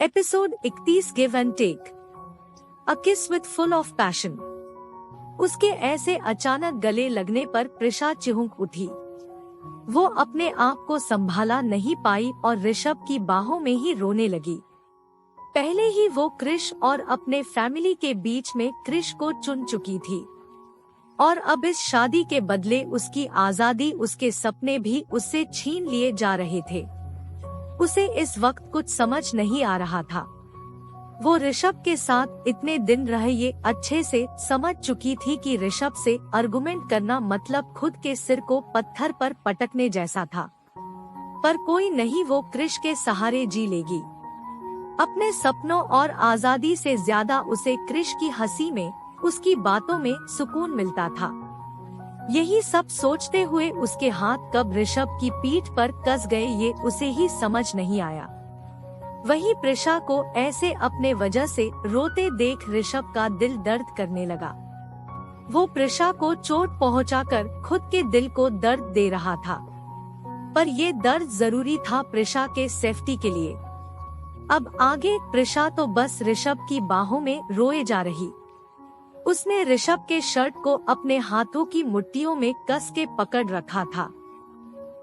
Episode 31 give and take, अ किस with full of passion. उसके ऐसे अचानक गले लगने पर प्रिशा चिहुक उठी। वो अपने आप को संभाला नहीं पाई और ऋषभ की बाहों में ही रोने लगी। पहले ही वो क्रिश और अपने फैमिली के बीच में क्रिश को चुन चुकी थी और अब इस शादी के बदले उसकी आजादी, उसके सपने भी उससे छीन लिए जा रहे थे। उसे इस वक्त कुछ समझ नहीं आ रहा था। वो ऋषभ के साथ इतने दिन रहे ये अच्छे से समझ चुकी थी कि ऋषभ से आर्गुमेंट करना मतलब खुद के सिर को पत्थर पर पटकने जैसा था। पर कोई नहीं, वो क्रिश के सहारे जी लेगी। अपने सपनों और आजादी से ज्यादा उसे क्रिश की हंसी में, उसकी बातों में सुकून मिलता था। यही सब सोचते हुए उसके हाथ कब ऋषभ की पीठ पर कस गए ये उसे ही समझ नहीं आया। वही प्रिशा को ऐसे अपने वजह से रोते देख ऋषभ का दिल दर्द करने लगा। वो प्रिशा को चोट पहुंचाकर खुद के दिल को दर्द दे रहा था, पर ये दर्द जरूरी था प्रिशा के सेफ्टी के लिए। अब आगे प्रिशा तो बस ऋषभ की बाहों में रोए जा रही। उसने ऋषभ के शर्ट को अपने हाथों की मुट्ठियों में कस के पकड़ रखा था।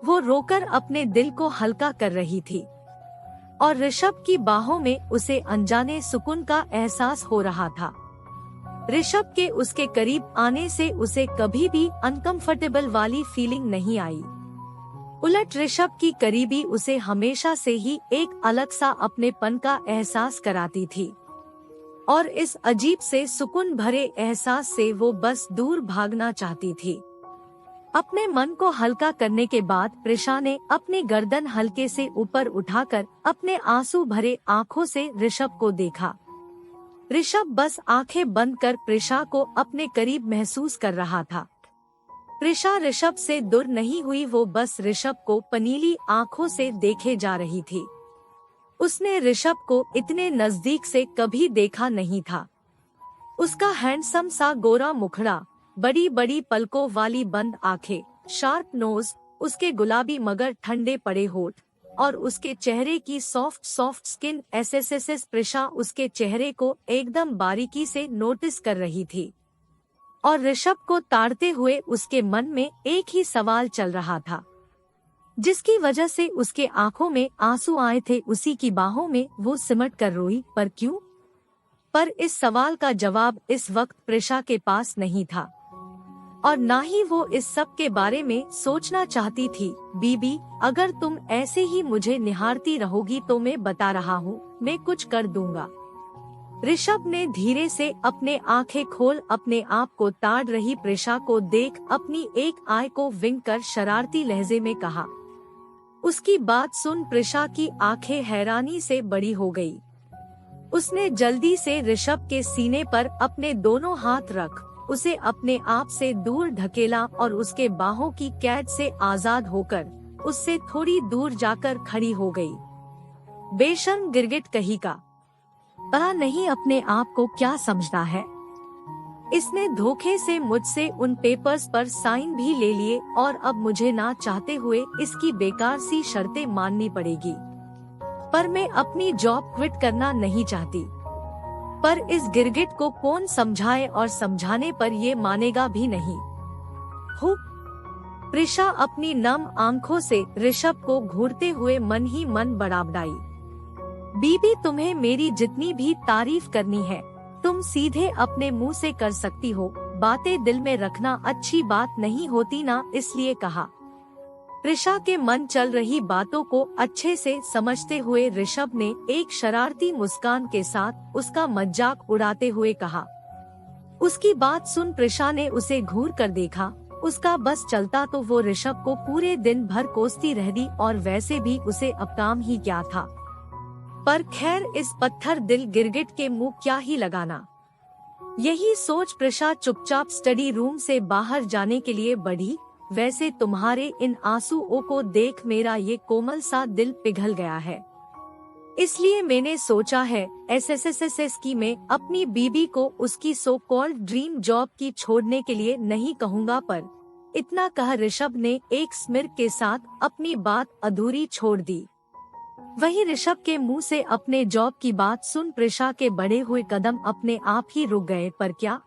वो रोकर अपने दिल को हल्का कर रही थी और ऋषभ की बाहों में उसे अनजाने सुकून का एहसास हो रहा था। ऋषभ के उसके करीब आने से उसे कभी भी अनकंफर्टेबल वाली फीलिंग नहीं आई। उलट ऋषभ की करीबी उसे हमेशा से ही एक अलग सा अपनेपन का एहसास कराती थी और इस अजीब से सुकून भरे एहसास से वो बस दूर भागना चाहती थी। अपने मन को हल्का करने के बाद प्रिशा ने अपनी गर्दन हल्के से ऊपर उठाकर अपने आंसू भरे आँखों से ऋषभ को देखा। ऋषभ बस आंखें बंद कर प्रिशा को अपने करीब महसूस कर रहा था। प्रिशा ऋषभ से दूर नहीं हुई, वो बस ऋषभ को पनीली आँखों से देखे जा रही थी। उसने ऋषभ को इतने नजदीक से कभी देखा नहीं था। उसका हैंडसम सा गोरा मुखड़ा, बड़ी बड़ी पलकों वाली बंद आंखें, शार्प नोज, उसके गुलाबी मगर ठंडे पड़े होठ और उसके चेहरे की सॉफ्ट स्किन एसएसएस। प्रिशा उसके चेहरे को एकदम बारीकी से नोटिस कर रही थी और ऋषभ को ताड़ते हुए उसके मन में एक ही सवाल चल रहा था, जिसकी वजह से उसके आंखों में आंसू आए थे। उसी की बाहों में वो सिमट कर रोई, पर क्यों? पर इस सवाल का जवाब इस वक्त प्रिशा के पास नहीं था और ना ही वो इस सब के बारे में सोचना चाहती थी। बीबी, अगर तुम ऐसे ही मुझे निहारती रहोगी तो मैं बता रहा हूँ, मैं कुछ कर दूंगा। ऋषभ ने धीरे से अपने आंखें खोल अपने आप को ताड़ रही प्रिशा को देख अपनी एक आय को विंक कर शरारती लहजे में कहा। उसकी बात सुन प्रिशा की आंखें हैरानी से बड़ी हो गई। उसने जल्दी से ऋषभ के सीने पर अपने दोनों हाथ रख उसे अपने आप से दूर ढकेला और उसके बाहों की कैद से आजाद होकर उससे थोड़ी दूर जाकर खड़ी हो गई। बेशर्म गिरगिट कहीं का, पता नहीं अपने आप को क्या समझता है। इसने धोखे से मुझसे उन पेपर्स पर साइन भी ले लिए और अब मुझे ना चाहते हुए इसकी बेकार सी शर्तें माननी पड़ेगी। पर मैं अपनी जॉब क्विट करना नहीं चाहती। पर इस गिरगिट को कौन समझाए और समझाने पर ये मानेगा भी नहीं। हो प्रिशा अपनी नम आंखों से ऋषभ को घूरते हुए मन ही मन बड़बड़ाई। बीबी, तुम्हें मेरी जितनी भी तारीफ करनी है तुम सीधे अपने मुंह से कर सकती हो, बातें दिल में रखना अच्छी बात नहीं होती ना, इसलिए कहा। प्रिशा के मन चल रही बातों को अच्छे से समझते हुए ऋषभ ने एक शरारती मुस्कान के साथ उसका मजाक उड़ाते हुए कहा। उसकी बात सुन प्रिशा ने उसे घूर कर देखा। उसका बस चलता तो वो ऋषभ को पूरे दिन भर कोसती रहती और वैसे भी उसे अब काम ही क्या था। पर खैर, इस पत्थर दिल गिरगिट के मुंह क्या ही लगाना। यही सोच प्रिशा चुपचाप स्टडी रूम से बाहर जाने के लिए बढ़ी। वैसे तुम्हारे इन आंसुओं को देख मेरा ये कोमल सा दिल पिघल गया है, इसलिए मैंने सोचा है एसएसएस की मैं अपनी बीबी को उसकी सो कॉल्ड ड्रीम जॉब की छोड़ने के लिए नहीं कहूँगा। पर इतना कह ऋषभ ने एक स्मिर के साथ अपनी बात अधूरी छोड़ दी। वहीं ऋषभ के मुंह से अपने जॉब की बात सुन प्रिशा के बढ़े हुए कदम अपने आप ही रुक गए। पर क्या?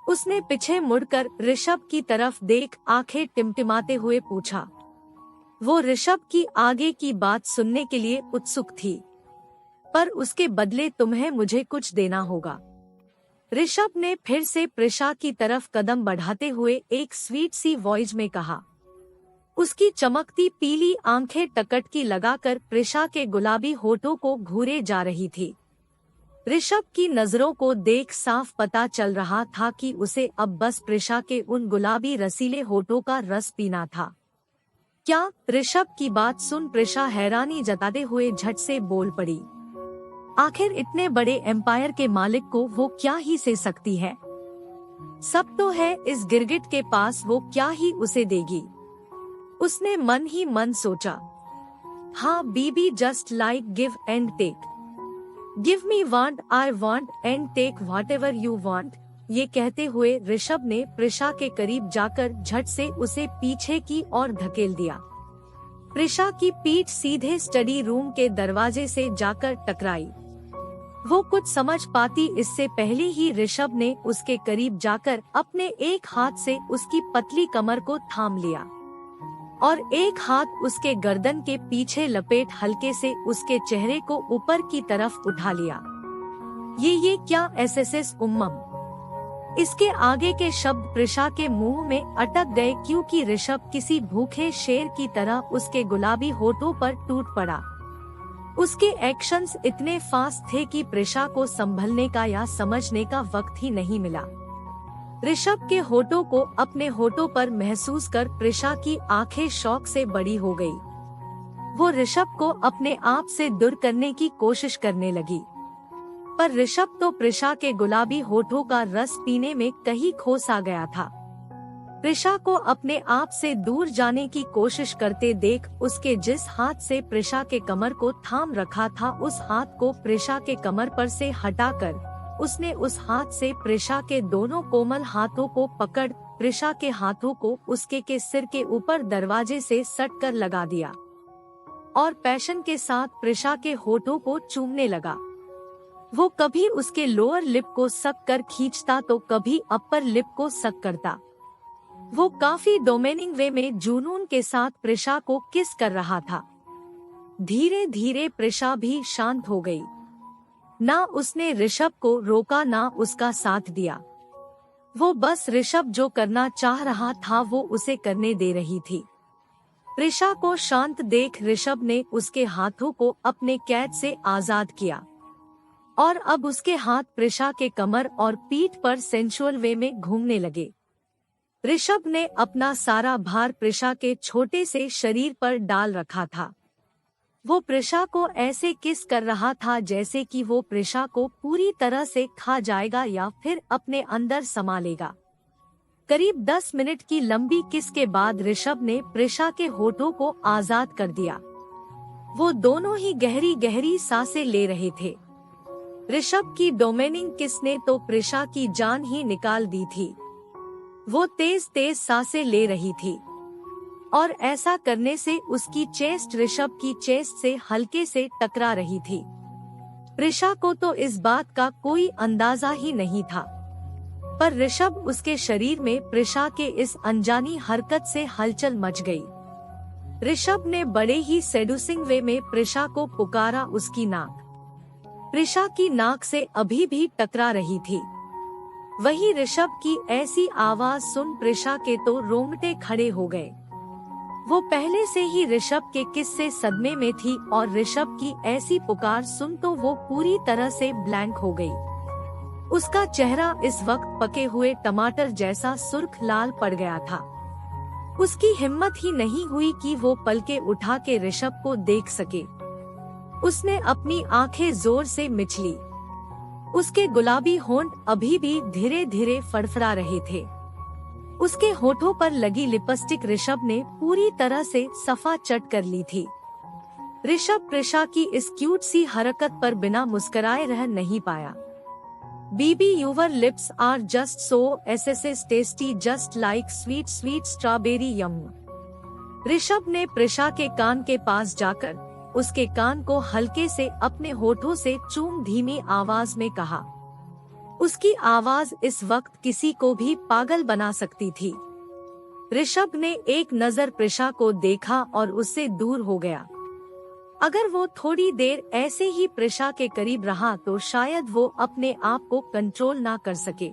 उसने पीछे मुड़कर ऋषभ की तरफ देख आंखें टिमटिमाते हुए पूछा। वो ऋषभ की आगे की बात सुनने के लिए उत्सुक थी। पर उसके बदले तुम्हें मुझे कुछ देना होगा। ऋषभ ने फिर से प्रिशा की तरफ कदम बढ़ाते हुए एक स्वीट सी वॉइस में कहा। उसकी चमकती पीली आंखें टकटकी लगाकर प्रिशा के गुलाबी होठों को घूरे जा रही थी। ऋषभ की नजरों को देख साफ पता चल रहा था कि उसे अब बस प्रिशा के उन गुलाबी रसीले होठों का रस पीना था। क्या? ऋषभ की बात सुन प्रिशा हैरानी जताते हुए झट से बोल पड़ी। आखिर इतने बड़े एम्पायर के मालिक को वो क्या ही से सकती है? सब तो है इस गिरगिट के पास, वो क्या ही उसे देगी? उसने मन ही मन सोचा। हाँ baby, just like give and take. Give me want, I want and take whatever you want. ये कहते हुए ऋषभ ने प्रिशा के करीब जाकर झट से उसे पीछे की ओर धकेल दिया। प्रिशा की पीठ सीधे स्टडी रूम के दरवाजे से जाकर टकराई। वो कुछ समझ पाती इससे पहले ही ऋषभ ने उसके करीब जाकर अपने एक हाथ से उसकी पतली कमर को थाम लिया और एक हाथ उसके गर्दन के पीछे लपेट हल्के से उसके चेहरे को ऊपर की तरफ उठा लिया। ये क्या एसएसएस उम्मम? इसके आगे के शब्द प्रिशा के मुंह में अटक गए क्योंकि ऋषभ किसी भूखे शेर की तरह उसके गुलाबी होठों पर टूट पड़ा। उसके एक्शंस इतने फास्ट थे कि प्रिशा को संभलने का या समझने का वक्त ही नहीं मिला। ऋषभ के होठों को अपने होठों पर महसूस कर प्रिशा की आंखें शौक से बड़ी हो गई। वो ऋषभ को अपने आप से दूर करने की कोशिश करने लगी, पर ऋषभ तो प्रिशा के गुलाबी होठों का रस पीने में कहीं खो सा गया था। प्रिशा को अपने आप से दूर जाने की कोशिश करते देख उसके जिस हाथ से प्रिशा के कमर को थाम रखा था उस हाथ को प्रिशा के कमर पर से हटाकर उसने उस हाथ से प्रिशा के दोनों कोमल हाथों को पकड़ प्रिशा के हाथों को उसके के सिर के ऊपर दरवाजे से सट कर लगा दिया और पैशन के साथ प्रिशा के होठों को चूमने लगा। वो कभी उसके लोअर लिप को सक कर खींचता तो कभी अपर लिप को सक करता। वो काफी डोमिनिंग वे में जुनून के साथ प्रिशा को किस कर रहा था। धीरे धीरे प्रिशा भी शांत हो गई। ना उसने ऋषभ को रोका ना उसका साथ दिया। वो बस ऋषभ जो करना चाह रहा था वो उसे करने दे रही थी। प्रिशा को शांत देख ऋषभ ने उसके हाथों को अपने कैद से आजाद किया और अब उसके हाथ प्रिशा के कमर और पीठ पर सेंसुअल वे में घूमने लगे। ऋषभ ने अपना सारा भार प्रिशा के छोटे से शरीर पर डाल रखा था। वो प्रिशा को ऐसे किस कर रहा था जैसे कि वो प्रिशा को पूरी तरह से खा जाएगा या फिर अपने अंदर समा लेगा। करीब 10 मिनट की लंबी किस के बाद ऋषभ ने प्रिशा के होठों को आजाद कर दिया। वो दोनों ही गहरी गहरी सांसें ले रहे थे। ऋषभ की डोमिनिंग किस ने तो प्रिशा की जान ही निकाल दी थी। वो तेज तेज सांसें ले रही थी और ऐसा करने से उसकी चेस्ट ऋषभ की चेस्ट से हल्के से टकरा रही थी। प्रिशा को तो इस बात का कोई अंदाजा ही नहीं था, पर ऋषभ उसके शरीर में प्रिशा के इस अनजानी हरकत से हलचल मच गई। ऋषभ ने बड़े ही सेडुसिंग वे में प्रिशा को पुकारा। उसकी नाक प्रिशा की नाक से अभी भी टकरा रही थी। वही ऋषभ की ऐसी आवाज सुन प्रिशा के तो रोंगटे खड़े हो गए। वो पहले से ही ऋषभ के किस से सदमे में थी और ऋषभ की ऐसी पुकार सुन तो वो पूरी तरह से ब्लैंक हो गई। उसका चेहरा इस वक्त पके हुए टमाटर जैसा सुर्ख लाल पड़ गया था। उसकी हिम्मत ही नहीं हुई कि वो पलके उठा के ऋषभ को देख सके। उसने अपनी आंखें जोर से मिचली। उसके गुलाबी होंठ अभी भी धीरे धीरे फड़फड़ा रहे थे। उसके होठों पर लगी लिपस्टिक ऋषभ ने पूरी तरह से सफा चट कर ली थी। ऋषभ प्रिशा की इस क्यूट सी हरकत पर बिना मुस्कुराए रह नहीं पाया। Baby, your lips are just so एसएसएस tasty, just like sweet sweet strawberry yum. Rishabh ने प्रिशा के कान के पास जाकर उसके कान को हल्के से अपने होठों से चूम धीमी आवाज में कहा। उसकी आवाज इस वक्त किसी को भी पागल बना सकती थी। ऋषभ ने एक नजर प्रिशा को देखा और उससे दूर हो गया। अगर वो थोड़ी देर ऐसे ही प्रिशा के करीब रहा तो शायद वो अपने आप को कंट्रोल ना कर सके।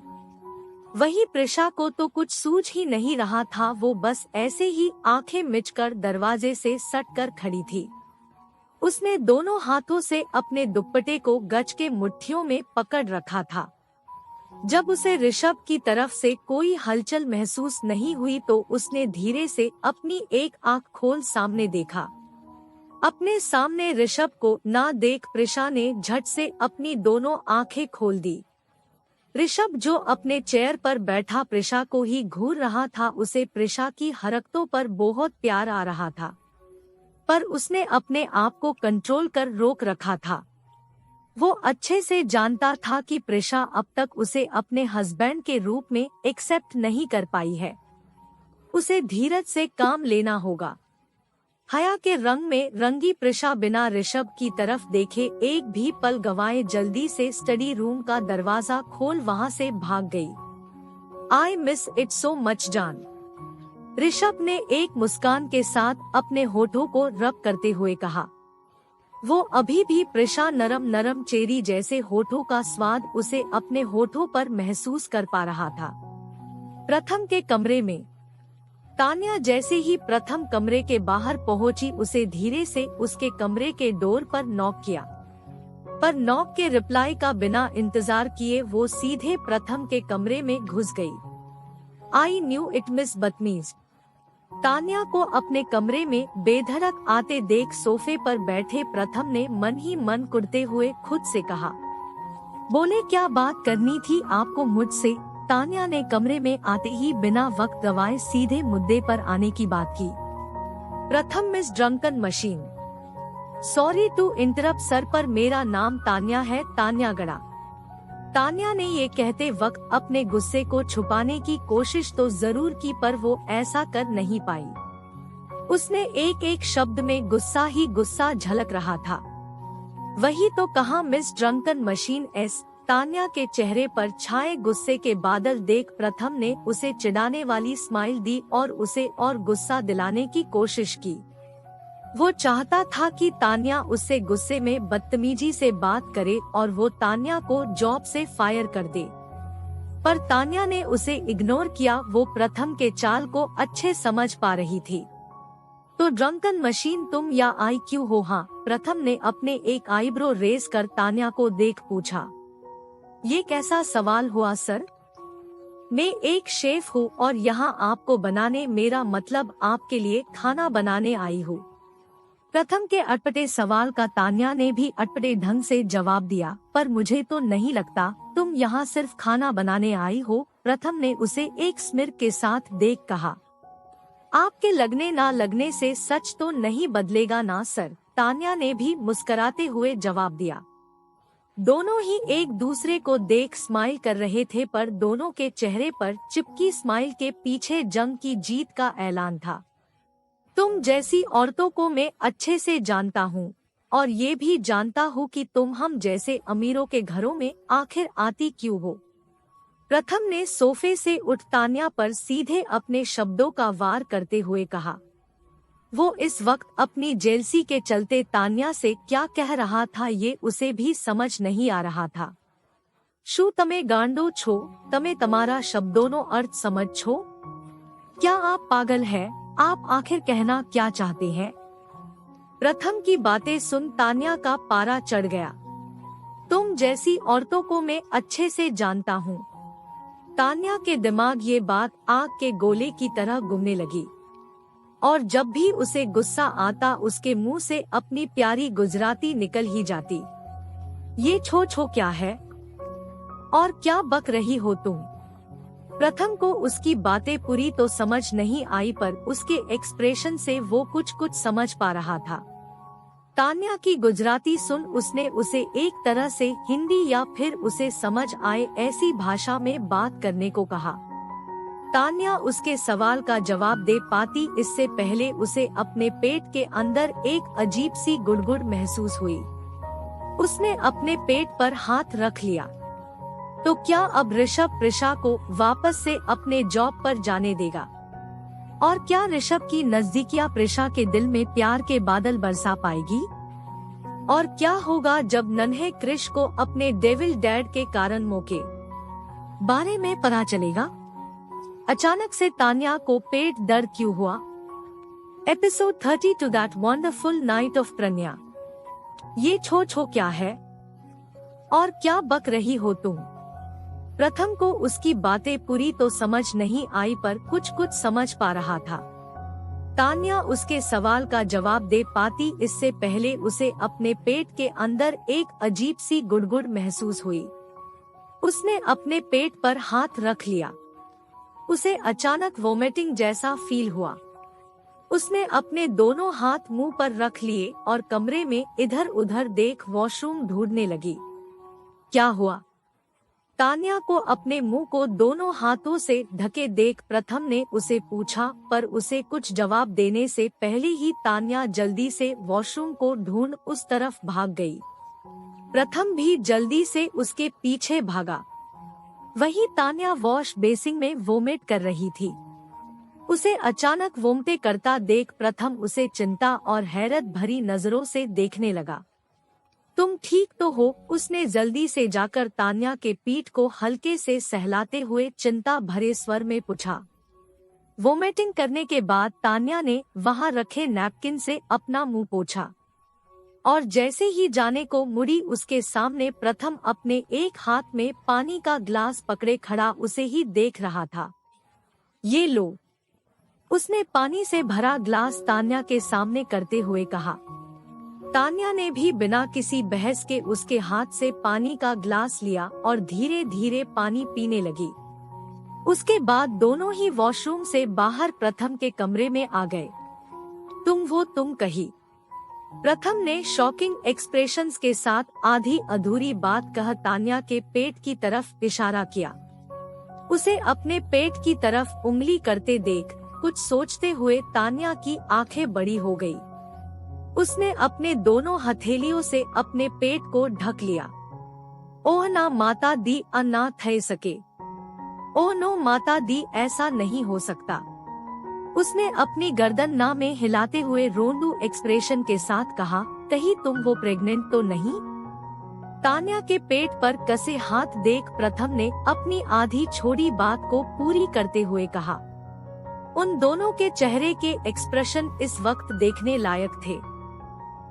वही प्रिशा को तो कुछ सूझ ही नहीं रहा था, वो बस ऐसे ही आंखें मिचकर दरवाजे से सटकर खड़ी थी। उसने दोनों हाथों से अपने दुपट्टे को गज के मुट्ठियों में पकड़ रखा था। जब उसे ऋषभ की तरफ से कोई हलचल महसूस नहीं हुई तो उसने धीरे से अपनी एक आंख खोल सामने देखा। अपने सामने ऋषभ को ना देख प्रिशा ने झट से अपनी दोनों आंखें खोल दी। ऋषभ जो अपने चेयर पर बैठा प्रिशा को ही घूर रहा था, उसे प्रिशा की हरकतों पर बहुत प्यार आ रहा था, पर उसने अपने आप को कंट्रोल कर रोक रखा था। वो अच्छे से जानता था कि प्रिशा अब तक उसे अपने हस्बैंड के रूप में एक्सेप्ट नहीं कर पाई है। उसे धीरज से काम लेना होगा। हया के रंग में रंगी प्रिशा बिना ऋषभ की तरफ देखे एक भी पल गवाए जल्दी से स्टडी रूम का दरवाजा खोल वहां से भाग गई। I miss it so much जान, ऋषभ ने एक मुस्कान के साथ अपने होठों को रब करते हुए कहा। वो अभी भी प्रिशा नरम नरम चेरी जैसे होठों का स्वाद उसे अपने होठों पर महसूस कर पा रहा था। प्रथम के कमरे में तान्या जैसे ही प्रथम कमरे के बाहर पहुंची, उसे धीरे से उसके कमरे के डोर पर नॉक किया, पर नॉक के रिप्लाई का बिना इंतजार किए वो सीधे प्रथम के कमरे में घुस गई। आई न्यू इट मिस बदतमीज, तान्या को अपने कमरे में बेधड़क आते देख सोफे पर बैठे प्रथम ने मन ही मन कुड़ते हुए खुद से कहा। बोले क्या बात करनी थी आपको मुझसे? तान्या ने कमरे में आते ही बिना वक्त गवाए सीधे मुद्दे पर आने की बात की। Pratham miss drunken machine, sorry to interrupt sir, पर मेरा नाम तान्या है, तान्या गड़ा। तान्या ने ये कहते वक्त अपने गुस्से को छुपाने की कोशिश तो जरूर की, पर वो ऐसा कर नहीं पाई। उसने एक एक शब्द में गुस्सा ही गुस्सा झलक रहा था। वही तो कहा miss drunken machine S. Tanya के चेहरे पर छाए गुस्से के बादल देख प्रथम ने उसे चिढ़ाने वाली स्माइल दी और उसे और गुस्सा दिलाने की कोशिश की। वो चाहता था कि तान्या उससे गुस्से में बदतमीजी से बात करे और वो तान्या को जॉब से फायर कर दे, पर तान्या ने उसे इग्नोर किया। वो प्रथम के चाल को अच्छे समझ पा रही थी। तो ड्रंकन मशीन तुम या आई क्यों हो? हाँ, प्रथम ने अपने एक आईब्रो रेज कर तान्या को देख पूछा। ये कैसा सवाल हुआ सर? मैं एक शेफ हूँ और यहाँ आपको बनाने, मेरा मतलब आपके लिए खाना बनाने आई हूँ। प्रथम के अटपटे सवाल का तान्या ने भी अटपटे ढंग से जवाब दिया, पर मुझे तो नहीं लगता तुम यहाँ सिर्फ खाना बनाने आई हो। प्रथम ने उसे एक स्मिर के साथ देख कहा। आपके लगने ना लगने से सच तो नहीं बदलेगा ना सर, तान्या ने भी मुस्कुराते हुए जवाब दिया। दोनों ही एक दूसरे को देख स्माइल कर रहे थे, पर दोनों के चेहरे पर चिपकी स्माइल के पीछे जंग की जीत का ऐलान था। तुम जैसी औरतों को मैं अच्छे से जानता हूँ और ये भी जानता हूँ कि तुम हम जैसे अमीरों के घरों में आखिर आती क्यों हो। प्रथम ने सोफे से उठ तान्या पर सीधे अपने शब्दों का वार करते हुए कहा। वो इस वक्त अपनी जेलसी के चलते तान्या से क्या कह रहा था ये उसे भी समझ नहीं आ रहा था। शू तमे गांडो छो, तमे तमारा शब्दों अर्थ समझ छो? क्या आप पागल है? आप आखिर कहना क्या चाहते हैं? प्रथम की बातें सुन तान्या का पारा चढ़ गया। तुम जैसी औरतों को मैं अच्छे से जानता हूँ। तान्या के दिमाग ये बात आग के गोले की तरह घूमने लगी, और जब भी उसे गुस्सा आता उसके मुंह से अपनी प्यारी गुजराती निकल ही जाती। ये छो छो क्या है और क्या बक रही हो तुम? प्रथम को उसकी बातें पूरी तो समझ नहीं आई, पर उसके एक्सप्रेशन से वो कुछ कुछ समझ पा रहा था। तान्या की गुजराती सुन उसने उसे एक तरह से हिंदी या फिर उसे समझ आए ऐसी भाषा में बात करने को कहा। तान्या उसके सवाल का जवाब दे पाती इससे पहले उसे अपने पेट के अंदर एक अजीब सी गुड़गुड़ महसूस हुई। उसने अपने पेट पर हाथ रख लिया। तो क्या अब ऋषभ प्रिशा को वापस से अपने जॉब पर जाने देगा? और क्या ऋषभ की नजदीकियां प्रिशा के दिल में प्यार के बादल बरसा पाएगी? और क्या होगा जब नन्हे क्रिश को अपने डेविल डैड के कारण मौके बारे में पता चलेगा? अचानक से तान्या को पेट दर्द क्यों हुआ? Episode 30 two that wonderful night of Pragya. ये छो छो क्या है? और क्या बक रही हो तुम? प्रथम को उसकी बातें पूरी तो समझ नहीं आई पर कुछ कुछ समझ पा रहा था। तान्या उसके सवाल का जवाब दे पाती इससे पहले उसे अपने पेट के अंदर एक अजीब सी गुड़गुड़ महसूस हुई। उसने अपने पेट पर हाथ रख लिया। उसे अचानक वोमिटिंग जैसा फील हुआ। उसने अपने दोनों हाथ मुंह पर रख लिए और कमरे में इधर उधर देख वॉशरूम ढूंढने लगी। क्या हुआ? तान्या को अपने मुंह को दोनों हाथों से ढके देख प्रथम ने उसे पूछा, पर उसे कुछ जवाब देने से पहले ही तान्या जल्दी से वॉशरूम को ढूंढ उस तरफ भाग गई। प्रथम भी जल्दी से उसके पीछे भागा। वहीं तान्या वॉश बेसिन में वोमिट कर रही थी। उसे अचानक वोमटे करता देख प्रथम उसे चिंता और हैरत भरी नजरों से देखने लगा। तुम ठीक तो हो? उसने जल्दी से जाकर तान्या के पीठ को हल्के से सहलाते हुए चिंता भरे स्वर में पूछा। वोमिटिंग करने के बाद तान्या ने वहां रखे नैपकिन से अपना मुंह पोंछा और जैसे ही जाने को मुड़ी उसके सामने प्रथम अपने एक हाथ में पानी का ग्लास पकड़े खड़ा उसे ही देख रहा था। ये लो। उसने पानी से भरा ग्लास तान्या के सामने करते हुए कहा। तान्या ने भी बिना किसी बहस के उसके हाथ से पानी का ग्लास लिया और धीरे धीरे पानी पीने लगी। उसके बाद दोनों ही वॉशरूम से बाहर प्रथम के कमरे में आ गए। तुम कही। प्रथम ने शॉकिंग एक्सप्रेशंस के साथ आधी अधूरी बात कह तान्या के पेट की तरफ इशारा किया। उसे अपने पेट की तरफ उंगली करते देख कुछ सोचते हुए तान्या की आंखें बड़ी हो गई। उसने अपने दोनों हथेलियों से अपने पेट को ढक लिया। ओह ना माता दी, ना थे सके। ओह नो माता दी, ऐसा नहीं हो सकता। उसने अपनी गर्दन ना में हिलाते हुए रोंदू एक्सप्रेशन के साथ कहा, कहीं तुम वो प्रेग्नेंट तो नहीं? तान्या के पेट पर कसे हाथ देख प्रथम ने अपनी आधी छोड़ी बात को पूरी करते हुए कहा। उन दोनों के चेहरे के एक्सप्रेशन इस वक्त देखने लायक थे।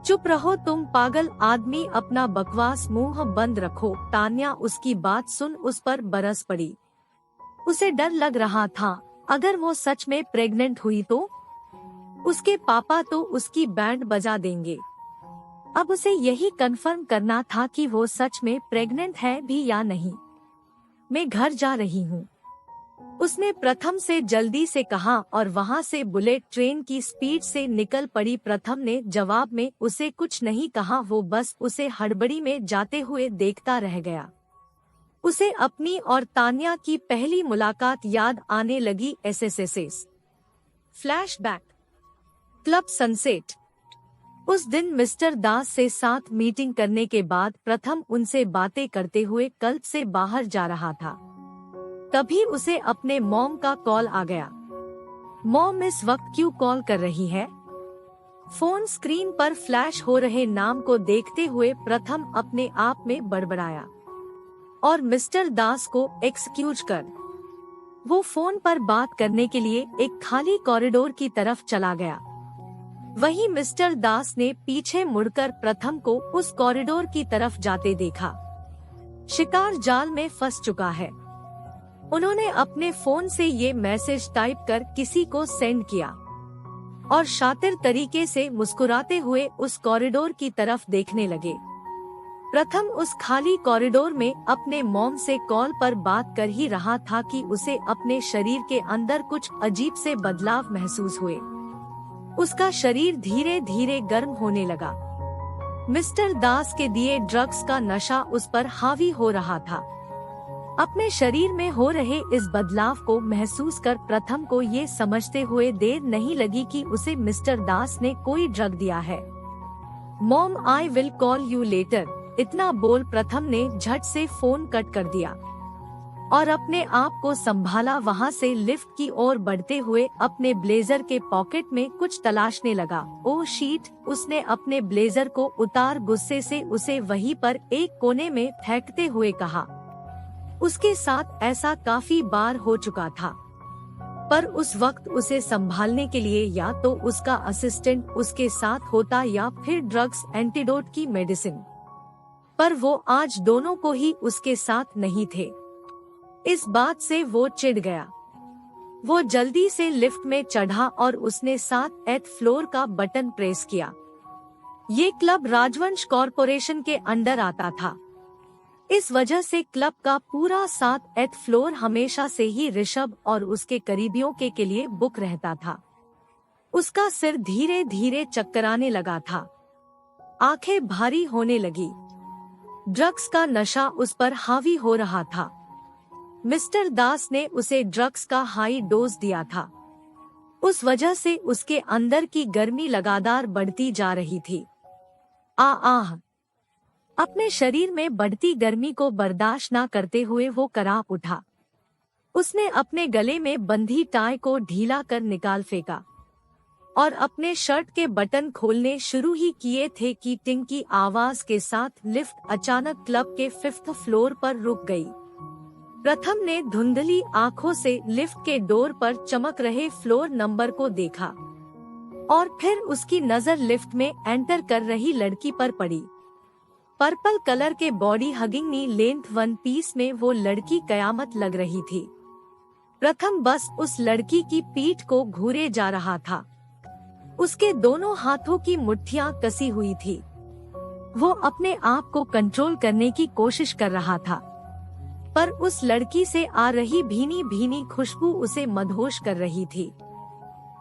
चुप रहो तुम पागल आदमी, अपना बकवास मुंह बंद रखो। तान्या उसकी बात सुन उस पर बरस पड़ी। उसे डर लग रहा था, अगर वो सच में प्रेग्नेंट हुई तो उसके पापा तो उसकी बैंड बजा देंगे। अब उसे यही कंफर्म करना था कि वो सच में प्रेग्नेंट है भी या नहीं। मैं घर जा रही हूँ, उसने प्रथम से जल्दी से कहा और वहाँ से बुलेट ट्रेन की स्पीड से निकल पड़ी। प्रथम ने जवाब में उसे कुछ नहीं कहा, वो बस उसे हड़बड़ी में जाते हुए देखता रह गया। उसे अपनी और तान्या की पहली मुलाकात याद आने लगी। SSS flashback. Club sunset. उस दिन मिस्टर दास से साथ मीटिंग करने के बाद प्रथम उनसे बातें करते हुए क्लब से बाहर जा रहा था। तभी उसे अपने मॉम का कॉल आ गया। मॉम इस वक्त क्यों कॉल कर रही है? फोन स्क्रीन पर फ्लैश हो रहे नाम को देखते हुए प्रथम अपने आप में बड़बड़ाया और मिस्टर दास को एक्सक्यूज कर वो फोन पर बात करने के लिए एक खाली कॉरिडोर की तरफ चला गया। वहीं मिस्टर दास ने पीछे मुड़कर प्रथम को उस कॉरिडोर की तरफ जाते देखा। शिकार जाल में फंस चुका है। उन्होंने अपने फोन से ये मैसेज टाइप कर किसी को सेंड किया और शातिर तरीके से मुस्कुराते हुए उस कॉरिडोर की तरफ देखने लगे। प्रथम उस खाली कॉरिडोर में अपने मॉम से कॉल पर बात कर ही रहा था कि उसे अपने शरीर के अंदर कुछ अजीब से बदलाव महसूस हुए। उसका शरीर धीरे धीरे गर्म होने लगा। मिस्टर दास के दिए ड्रग्स का नशा उस पर हावी हो रहा था। अपने शरीर में हो रहे इस बदलाव को महसूस कर प्रथम को ये समझते हुए देर नहीं लगी कि उसे मिस्टर दास ने कोई ड्रग दिया है। Mom, I will call you later, इतना बोल प्रथम ने झट से फोन कट कर दिया और अपने आप को संभाला। वहां से लिफ्ट की ओर बढ़ते हुए अपने ब्लेजर के पॉकेट में कुछ तलाशने लगा। ओ शीट, उसने अपने ब्लेजर को उतार गुस्से से उसे वहीं पर एक कोने में फेंकते हुए कहा। उसके साथ ऐसा काफी बार हो चुका था, पर उस वक्त उसे संभालने के लिए या तो उसका असिस्टेंट उसके साथ होता या फिर ड्रग्स एंटीडोट की मेडिसिन, पर वो आज दोनों को ही उसके साथ नहीं थे। इस बात से वो चिढ़ गया। वो जल्दी से लिफ्ट में चढ़ा और उसने 7th फ्लोर का बटन प्रेस किया। ये क्लब राजवंश कॉरपोरेशन के अंडर आता था। इस वजह से क्लब का पूरा 7th फ्लोर हमेशा से ही ऋषभ और उसके करीबियों के लिए बुक रहता था। उसका सिर धीरे धीरे चक्कराने लगा था, आंखें भारी होने लगी। ड्रग्स का नशा उस पर हावी हो रहा था। मिस्टर दास ने उसे ड्रग्स का हाई डोज दिया था। उस वजह से उसके अंदर की गर्मी लगातार बढ़ती जा रही थी। आह! अपने शरीर में बढ़ती गर्मी को बर्दाश्त न करते हुए वो कराह उठा। उसने अपने गले में बंधी टाई को ढीला कर निकाल फेंका और अपने शर्ट के बटन खोलने शुरू ही किए थे कि टिंग की आवाज के साथ लिफ्ट अचानक क्लब के 5th फ्लोर पर रुक गई। प्रथम ने धुंधली आंखों से लिफ्ट के डोर पर चमक रहे फ्लोर नंबर को देखा और फिर उसकी नजर लिफ्ट में एंटर कर रही लड़की पर पड़ी। पर्पल कलर के body hugging knee length one piece में वो लड़की कयामत लग रही थी। प्रथम बस उस लड़की की पीठ को घूरे जा रहा था। उसके दोनों हाथों की मुट्ठियां कसी हुई थी। वो अपने आप को कंट्रोल करने की कोशिश कर रहा था, पर उस लड़की से आ रही भीनी भीनी खुशबू उसे मदहोश कर रही थी।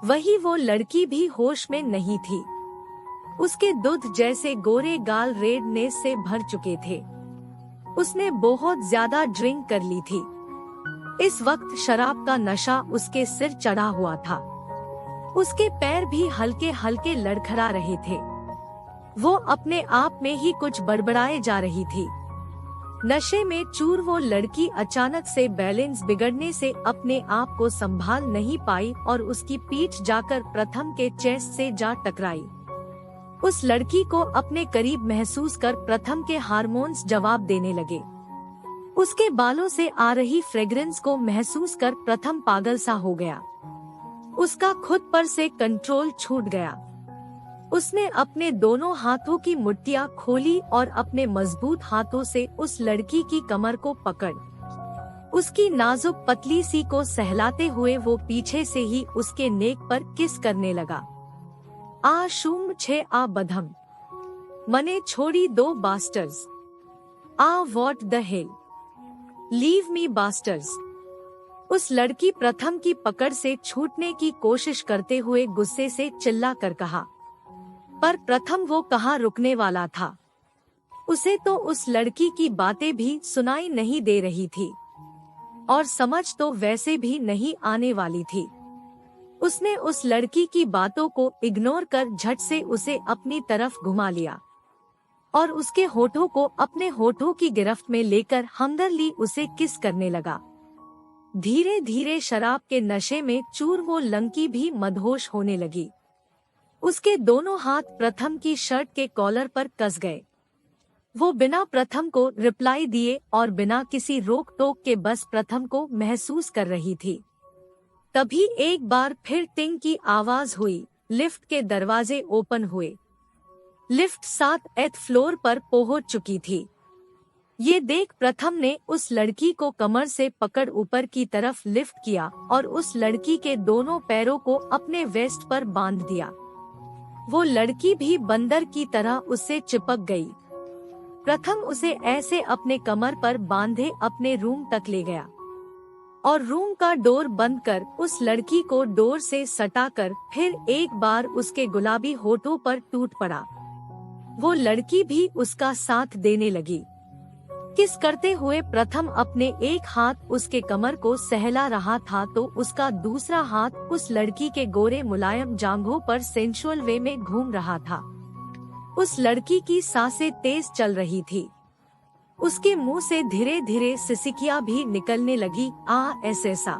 वही वो लड़की भी होश में नहीं थी। उसके दूध जैसे गोरे गाल रेडनेस से भर चुके थे। उसने बहुत ज्यादा ड्रिंक कर ली थी। इस वक्त शराब का नशा उसके सिर चढ़ा हुआ था। उसके पैर भी हल्के हल्के लड़खड़ा रहे थे। वो अपने आप में ही कुछ बड़बड़ाए जा रही थी। नशे में चूर वो लड़की अचानक से बैलेंस बिगड़ने से अपने आप को संभाल नहीं पाई और उसकी पीठ जाकर प्रथम के चेस्ट से जा टकराई। उस लड़की को अपने करीब महसूस कर प्रथम के हार्मोन्स जवाब देने लगे। उसके बालों से आ रही फ्रेग्रेंस को महसूस कर प्रथम पागल सा हो गया। उसका खुद पर से कंट्रोल छूट गया। उसने अपने दोनों हाथों की मुट्ठियां खोली और अपने मजबूत हाथों से उस लड़की की कमर को पकड़ उसकी नाजुक पतली सी को सहलाते हुए वो पीछे से ही उसके नेक पर किस करने लगा। आ शुम छे आ बधम, मने छोड़ी दो bastards, ah what the hell, leave me bastards. उस लड़की प्रथम की पकड़ से छूटने की कोशिश करते हुए गुस्से से चिल्ला कर कहा, पर प्रथम वो कहाँ रुकने वाला था। उसे तो उस लड़की की बातें भी सुनाई नहीं दे रही थी और समझ तो वैसे भी नहीं आने वाली थी। उसने उस लड़की की बातों को इग्नोर कर झट से उसे अपनी तरफ घुमा लिया और उसके होठों को अपने होठों की गिरफ्त में लेकर हमदर्दी उसे किस करने लगा। धीरे धीरे शराब के नशे में चूर वो लंकी भी मदहोश होने लगी। उसके दोनों हाथ प्रथम की शर्ट के कॉलर पर कस गए। वो बिना प्रथम को रिप्लाई दिए और बिना किसी रोक टोक के बस प्रथम को महसूस कर रही थी। तभी एक बार फिर टिंग की आवाज हुई। लिफ्ट के दरवाजे ओपन हुए। लिफ्ट 7th फ्लोर पर पहुंच चुकी थी। ये देख प्रथम ने उस लड़की को कमर से पकड़ ऊपर की तरफ लिफ्ट किया और उस लड़की के दोनों पैरों को अपने वेस्ट पर बांध दिया। वो लड़की भी बंदर की तरह उससे चिपक गई। प्रथम उसे ऐसे अपने कमर पर बांधे अपने रूम तक ले गया और रूम का डोर बंद कर उस लड़की को डोर से सटाकर फिर एक बार उसके गुलाबी होठों पर टूट पड़ा। वो लड़की भी उसका साथ देने लगी। किस करते हुए प्रथम अपने एक हाथ उसके कमर को सहला रहा था तो उसका दूसरा हाथ उस लड़की के गोरे मुलायम जांघों पर सेंसुअल वे में घूम रहा था। उस लड़की की सांसें तेज चल रही थी। उसके मुंह से धीरे धीरे सिसकियां भी निकलने लगी। ऐसा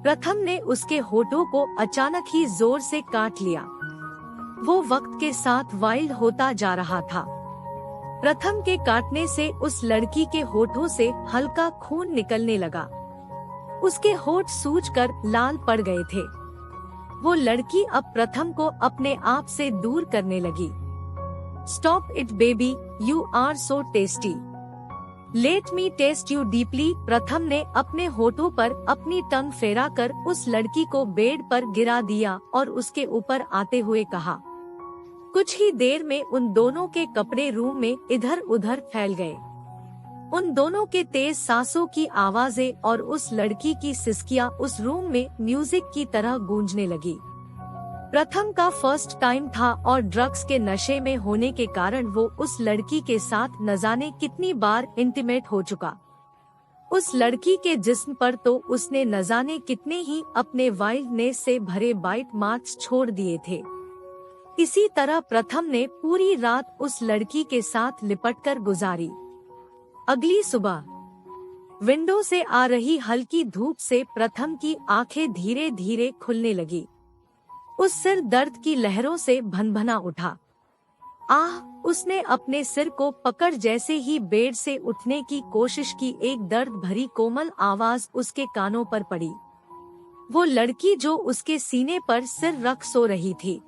प्रथम ने उसके होठों को अचानक ही जोर से काट लिया। वो वक्त के साथ वाइल्ड होता जा रहा था। प्रथम के काटने से उस लड़की के होठों से हल्का खून निकलने लगा। उसके होठ सूजकर लाल पड़ गए थे। वो लड़की अब प्रथम को अपने आप से दूर करने लगी। Stop it baby, you are so tasty, let me taste you deeply. Pratham ने अपने होठों पर अपनी टंग फेरा कर उस लड़की को बेड पर गिरा दिया और उसके ऊपर आते हुए कहा। कुछ ही देर में उन दोनों के कपड़े रूम में इधर उधर फैल गए। उन दोनों के तेज सांसों की आवाजें और उस लड़की की सिसकियां उस रूम में म्यूजिक की तरह गूंजने लगी। प्रथम का फर्स्ट टाइम था और ड्रग्स के नशे में होने के कारण वो उस लड़की के साथ न जाने कितनी बार इंटीमेट हो चुका। उस लड़की के जिस्म पर तो उसने न जाने कितने ही अपने वाइल्डनेस से भरे बाइट मार्क्स छोड़ दिए थे। इसी तरह प्रथम ने पूरी रात उस लड़की के साथ लिपटकर गुजारी। अगली सुबह विंडो से आ रही हल्की धूप से प्रथम की आंखें धीरे धीरे खुलने लगी। उस सिर दर्द की लहरों से भनभना उठा। उसने अपने सिर को पकड़ जैसे ही बेड से उठने की कोशिश की, एक दर्द भरी कोमल आवाज उसके कानों पर पड़ी। वो लड़की जो उसके सीने पर सिर रख सो रही थी,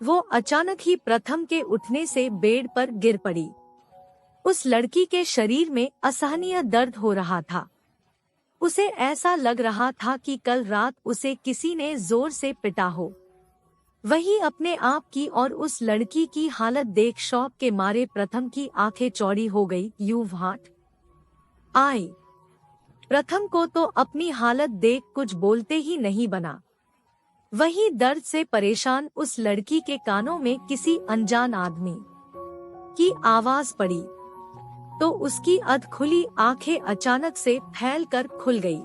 वो अचानक ही प्रथम के उठने से बेड पर गिर पड़ी। उस लड़की के शरीर में असहनीय दर्द हो रहा था। उसे ऐसा लग रहा था कि कल रात उसे किसी ने जोर से पिटा हो। वही अपने आप की और उस लड़की की हालत देख शौक के मारे प्रथम की आंखें चौड़ी हो गई। You what I. प्रथम को तो अपनी हालत देख कुछ बोलते ही नहीं बना। वही दर्द से परेशान उस लड़की के कानों में किसी अनजान आदमी की आवाज पड़ी तो उसकी अध खुली आंखें अचानक से फैल कर खुल गई।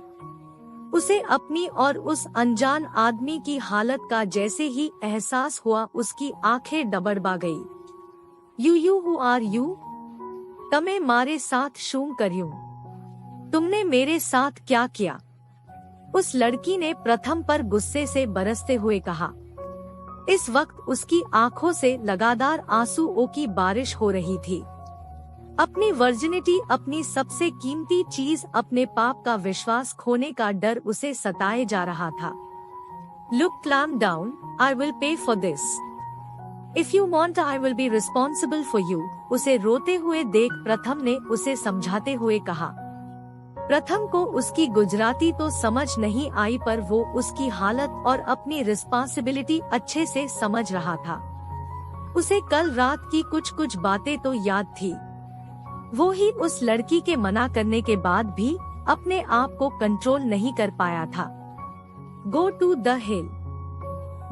उसे अपनी और उस अनजान आदमी की हालत का जैसे ही एहसास हुआ, उसकी आंखें डबडबा गई। You who are you? तमे मारे साथ शूं करियूं? तुमने मेरे साथ क्या किया? उस लड़की ने प्रथम पर गुस्से से बरसते हुए कहा। इस वक्त उसकी आंखों से लगातार आंसुओं की बारिश हो रही थी। अपनी वर्जिनिटी, अपनी सबसे कीमती चीज, अपने पाप का विश्वास खोने का डर उसे सताए जा रहा था। Look, calm down, I will pay for this. If you want I will be responsible for you. उसे रोते हुए देख प्रथम ने उसे समझाते हुए कहा। प्रथम को उसकी गुजराती तो समझ नहीं आई, पर वो उसकी हालत और अपनी रिस्पॉन्सिबिलिटी अच्छे से समझ रहा था। उसे कल रात की कुछ कुछ बातें तो याद थी। वो ही उस लड़की के मना करने के बाद भी अपने आप को कंट्रोल नहीं कर पाया था। Go to the hill,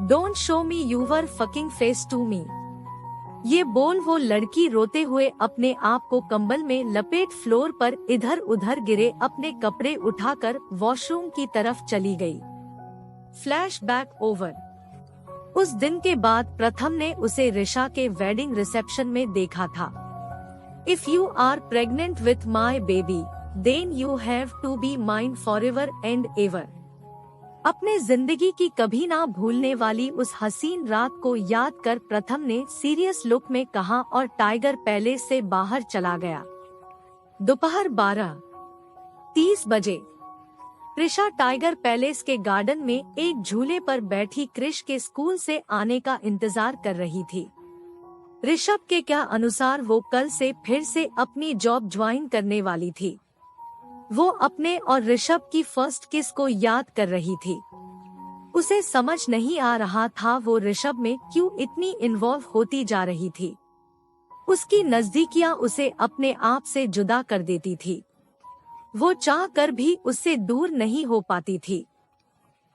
don't show me your fucking face to me. ये बोल वो लड़की रोते हुए अपने आप को कंबल में लपेट फ्लोर पर इधर उधर गिरे अपने कपड़े उठाकर वॉशरूम की तरफ चली गई। Flashback over. उस दिन के बाद प्रथम ने उसे ऋषा के वेडिंग रिसेप्शन में देखा था। If you are pregnant with my baby, then you have to be mine forever and ever. अपने जिंदगी की कभी ना भूलने वाली उस हसीन रात को याद कर प्रथम ने सीरियस लुक में कहा और टाइगर पैलेस से बाहर चला गया। दोपहर 12:30 बजे कृषा टाइगर पैलेस के गार्डन में एक झूले पर बैठी क्रिश के स्कूल से आने का इंतजार कर रही थी। ऋषभ के क्या अनुसार वो कल से फिर से अपनी जॉब ज्वाइन करने वाली थी। वो अपने और ऋषभ की फर्स्ट किस को याद कर रही थी। उसे समझ नहीं आ रहा था वो ऋषभ में क्यों इतनी इन्वॉल्व होती जा रही थी। उसकी नजदीकियां उसे अपने आप से जुदा कर देती थी। वो चाह कर भी उससे दूर नहीं हो पाती थी।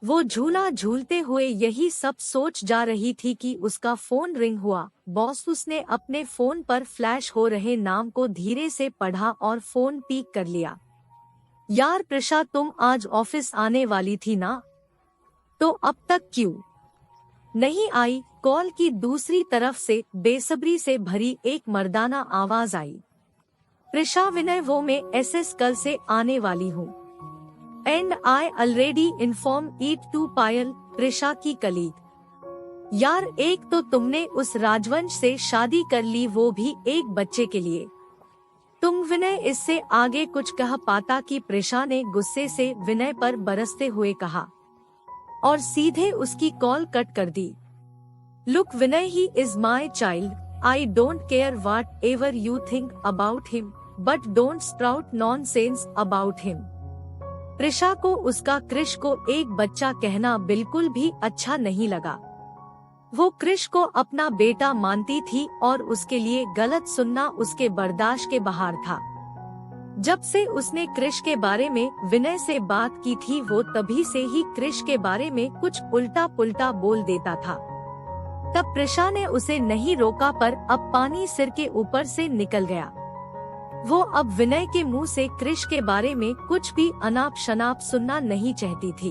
वो झूला झूलते हुए यही सब सोच जा रही थी कि उसका फोन रिंग हुआ। बॉस उसने अपने फोन पर फ्लैश हो रहे नाम को धीरे से पढ़ा और फोन पिक कर लिया। यार प्रिशा, तुम आज ऑफिस आने वाली थी ना, तो अब तक क्यों नहीं आई? कॉल की दूसरी तरफ से बेसब्री से भरी एक मर्दाना आवाज आई। प्रिशा, विनय वो मैं एसएस कल से आने वाली हूँ। And I already inform it to Payal, Prisha की कलीग। यार, एक तो तुमने उस राजवंश से शादी कर ली, वो भी एक बच्चे के लिए। तुम विनय, इससे आगे कुछ कह पाता कि प्रिशा ने गुस्से से विनय पर बरसते हुए कहा और सीधे उसकी कॉल कट कर दी। Look Vinay, he is my child, I don't care whatever you think about him, but don't sprout nonsense about him. Prisha को उसका क्रिश को एक बच्चा कहना बिल्कुल भी अच्छा नहीं लगा। वो क्रिश को अपना बेटा मानती थी और उसके लिए गलत सुनना उसके बर्दाश्त के बाहर था। जब से उसने क्रिश के बारे में विनय से बात की थी, वो तभी से ही क्रिश के बारे में कुछ उल्टा पुल्टा बोल देता था। तब प्रिशा ने उसे नहीं रोका, पर अब पानी सिर के ऊपर से निकल गया। वो अब विनय के मुंह से क्रिश के बारे में कुछ भी अनाप शनाप सुनना नहीं चाहती थी।